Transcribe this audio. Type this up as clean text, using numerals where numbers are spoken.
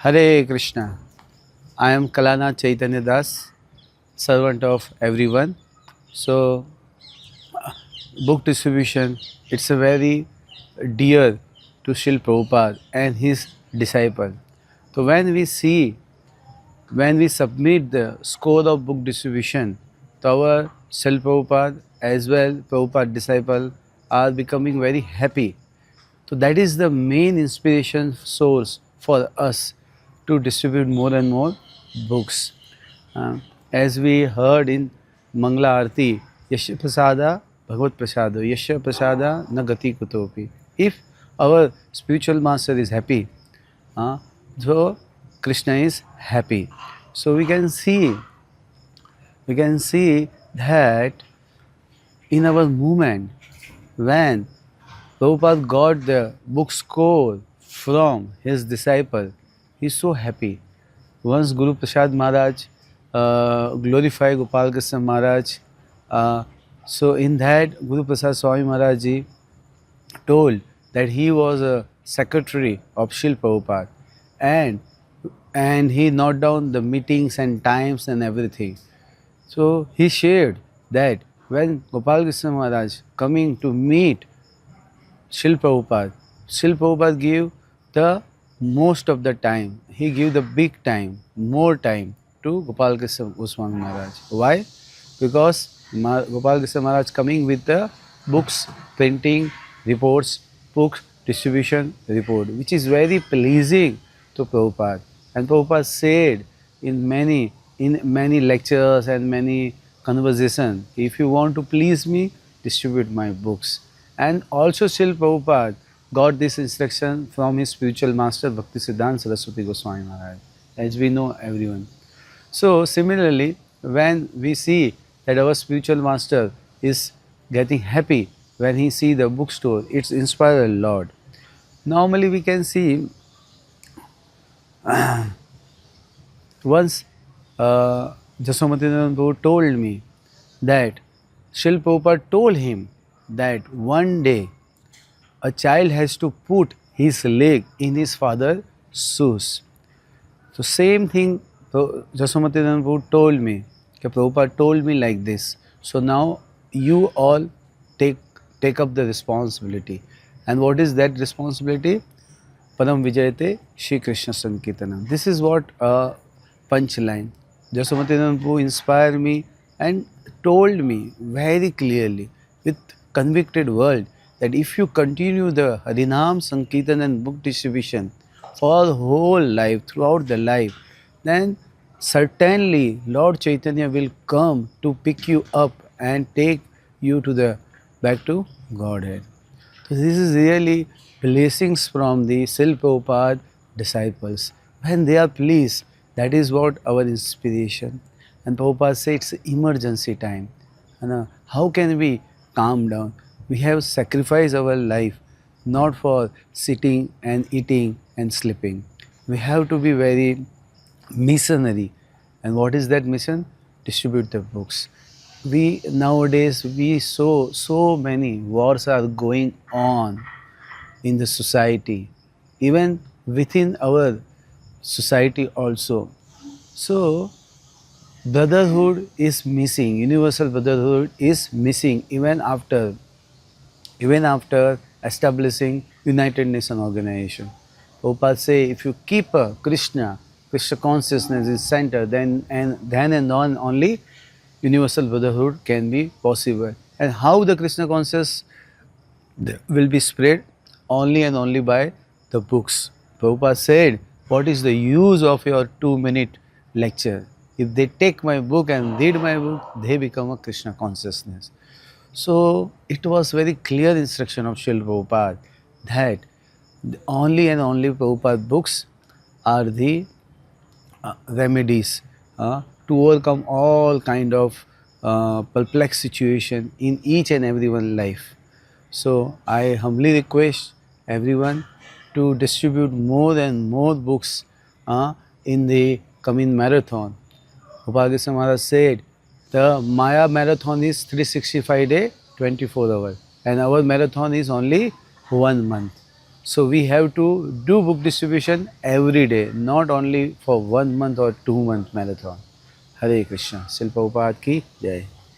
Hare Krishna. I am Kalana Chaitanya Das, servant of everyone. So, book distribution, it's a very dear to Srila Prabhupada and his disciple. So, when we submit the score of book distribution to our Srila Prabhupada as well, Prabhupada disciple are becoming very happy. So that is the main inspiration source for us to distribute more and more books. As we heard in Mangla Arti, Yasha Prasada Bhagavad Prasado, Yasha Prasada Nagati Kutopi. If our spiritual master is happy, so Krishna is happy. So we can see that in our movement, when Prabhupada got the book score from his disciple, he is so happy. Once Guru Prasad Maharaj glorified Gopal Krishna Maharaj, so in that Guru Prasad Swami Maharaj ji told that he was a secretary of Srila Prabhupada, and he noted down the meetings and times and everything. So he shared that when Gopal Krishna Maharaj coming to meet Srila Prabhupada gave the most of the time. He gave the big time, more time to Gopal Krishna Goswami Maharaj. Why? Because Gopal Krishna Maharaj coming with the books, printing reports, books, distribution report, which is very pleasing to Prabhupada. And Prabhupada said in many lectures and many conversations, if you want to please me, distribute my books. And also Srila Prabhupada got this instruction from his spiritual master Bhaktisiddhanta Saraswati Goswami Maharaj, as we know everyone. So similarly, when we see that our spiritual master is getting happy when he see the bookstore, it's inspired a lot. Normally we can see once Jasomatinath Prabhu told me that Srila Prabhupada told him that one day a child has to put his leg in his father's shoes. So same thing Jasomatinath Prabhu told me. Prabhupada told me like this. So now you all take up the responsibility. And what is that responsibility? Param Vijayate Shri Krishna Sankirtanam. This is what a punchline. Jasomatinath Prabhu inspired me and told me very clearly with convicted word that if you continue the Harinam Sankirtan and book distribution for the whole life, throughout the life, then certainly Lord Chaitanya will come to pick you up and take you to the back to Godhead. So this is really blessings from the Srila Prabhupada disciples. When they are pleased, that is what our inspiration. And Prabhupada said it's emergency time. And how can we calm down? We have sacrificed our life not for sitting and eating and sleeping. We have to be very missionary. And what is that mission? Distribute the books. Nowadays we saw so many wars are going on in the society, even within our society also. So brotherhood is missing, universal brotherhood is missing even after establishing United Nations Organization. Prabhupada say if you keep a Krishna consciousness is center, then and on only universal brotherhood can be possible. And how the Krishna consciousness will be spread? Only and only by the books. Prabhupada said, what is the use of your 2-minute lecture? If they take my book and read my book, they become a Krishna consciousness. So it was very clear instruction of Srila Prabhupada that only and only Prabhupada books are the remedies to overcome all kind of perplexed situation in each and everyone's life. So I humbly request everyone to distribute more and more books in the coming marathon. Gopal Krishna Maharaj said, the Maya marathon is 365 days, 24 hours, and our marathon is only 1 month. So we have to do book distribution every day, not only for 1 month or 2 month marathon. Hare Krishna. Srila Prabhupada ki jai.